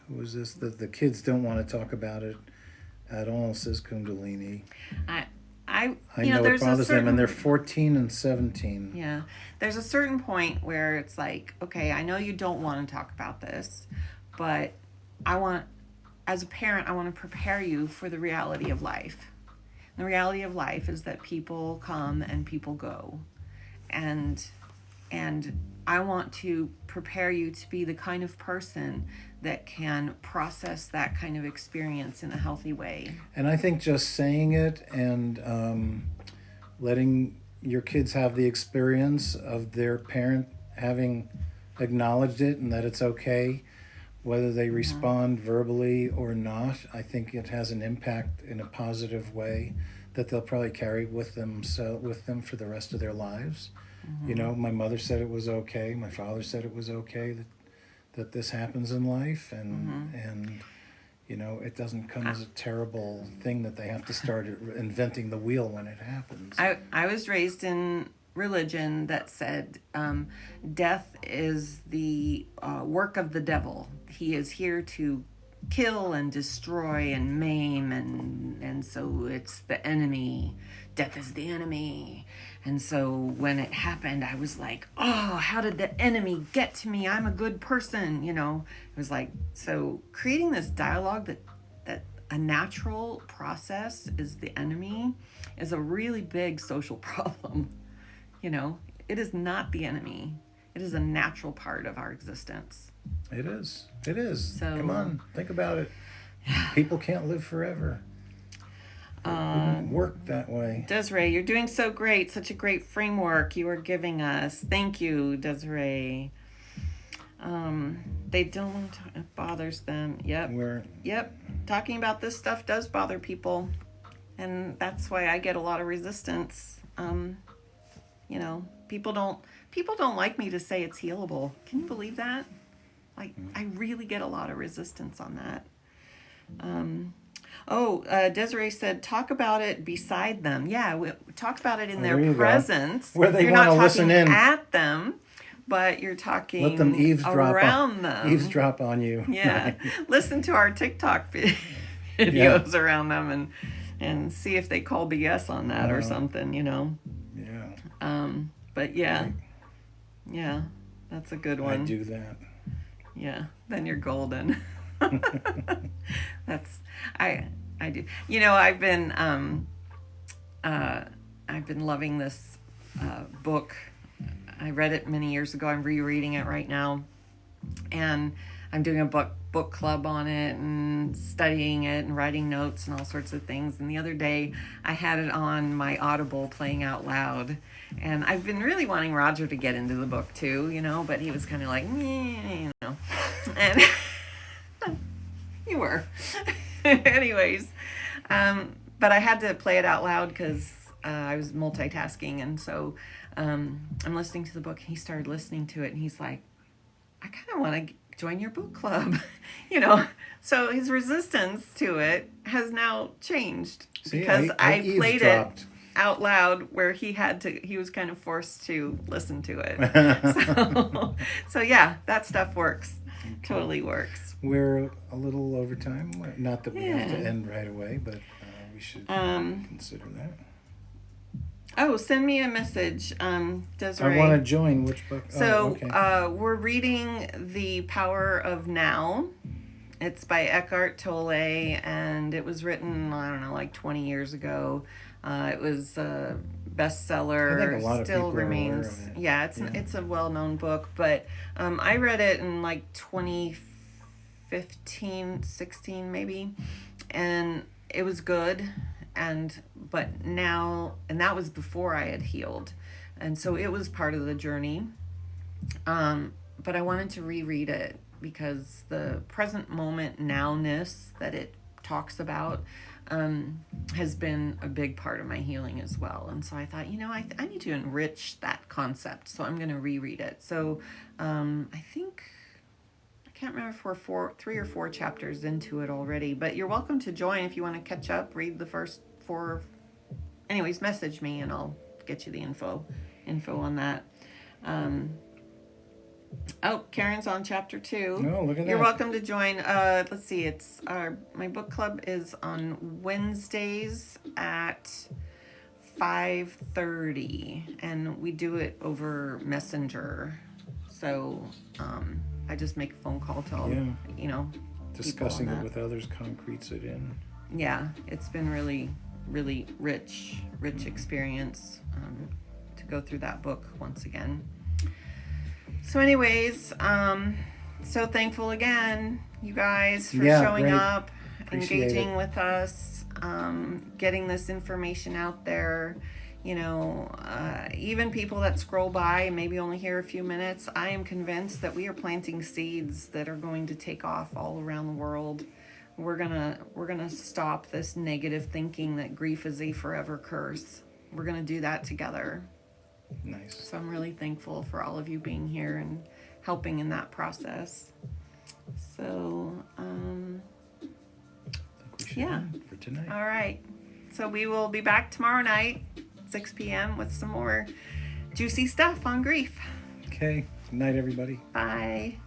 who is this? The kids don't want to talk about it at all, says Kundalini. I know there's it bothers them, and they're 14 and 17. Yeah, there's a certain point where it's like, okay, I know you don't want to talk about this, but as a parent, I want to prepare you for the reality of life. The reality of life is that people come and people go, and I want to prepare you to be the kind of person that can process that kind of experience in a healthy way. And I think just saying it and letting your kids have the experience of their parent having acknowledged it and that it's okay, whether they respond verbally or not, I think it has an impact in a positive way that they'll probably carry with them for the rest of their lives. My mother said it was okay. My father said it was okay that this happens in life, and it doesn't come as a terrible thing that they have to start inventing the wheel when it happens. I was raised in religion that said death is the work of the devil. He is here to kill and destroy and maim, and so it's the enemy. Death is the enemy. And so when it happened, I was like, oh, how did the enemy get to me? I'm a good person, It was like, so creating this dialogue that a natural process is the enemy is a really big social problem. It is not the enemy. It is a natural part of our existence. It is. It is. So, come on, think about it. People can't live forever. It wouldn't work that way. Desiree, you're doing so great. Such a great framework you are giving us. Thank you, Desiree. They don't want to talk. It bothers them. Yep. Talking about this stuff does bother people. And that's why I get a lot of resistance. People don't like me to say it's healable. Can you believe that? Like, I really get a lot of resistance on that. Desiree said, talk about it beside them. Yeah, we talk about it in their presence. Where they You're want not to listen talking in. at them, but you're talking Let them around them. eavesdrop on you. Yeah. Listen to our TikTok videos around them and see if they call BS on that or something, you know. Yeah. But yeah. Yeah. That's a good one. I do that. Yeah. Then you're golden. I do. You know, I've been loving this book. I read it many years ago. I'm rereading it right now, and I'm doing a book club on it and studying it and writing notes and all sorts of things. And the other day, I had it on my Audible playing out loud, and I've been really wanting Roger to get into the book too, you know, but he was kind of like, you know, and you were, anyways. But I had to play it out loud because I was multitasking, and so I'm listening to the book. He started listening to it, and he's like, I kind of want to join your book club, you know. So his resistance to it has now changed. See, because I played it eavesdropped. out loud where he was kind of forced to listen to it. So yeah, that stuff works. Okay. Totally works. We're a little over time. Not that we have to end right away, but we should consider that. Oh, send me a message, Desiree. I want to join. Which book? So, okay. We're reading The Power of Now. It's by Eckhart Tolle, and it was written, I don't know, like 20 years ago. It was a bestseller. I think a lot of still people remains. are aware of it. Yeah, it's a well-known book, but I read it in like 2015, 16 maybe, and it was good. But now, and that was before I had healed, and so it was part of the journey. But I wanted to reread it because the present moment nowness that it talks about has been a big part of my healing as well. And so I thought, you know, I need to enrich that concept, so I'm going to reread it. So I think, I can't remember if we're 3 or 4 chapters into it already, but you're welcome to join if you want to catch up, read the first 4. Anyways, message me and I'll get you the info on that. Karen's on chapter 2. No, look at that. You're welcome to join. Let's see, it's my book club is on Wednesdays at 5:30, and we do it over Messenger. So I just make a phone call to all, you know, discussing it with others concretes it in. Yeah, it's been really, really rich experience to go through that book once again. So anyways, so thankful again, you guys, for showing up, engaging with us, getting this information out there. You know, even people that scroll by and maybe only hear a few minutes, I am convinced that we are planting seeds that are going to take off all around the world. We're gonna stop this negative thinking that grief is a forever curse. We're gonna do that together. Nice. So I'm really thankful for all of you being here and helping in that process. So, I think we should end for tonight. All right. So we will be back tomorrow night, 6 p.m. with some more juicy stuff on grief. Okay. Good night, everybody. Bye.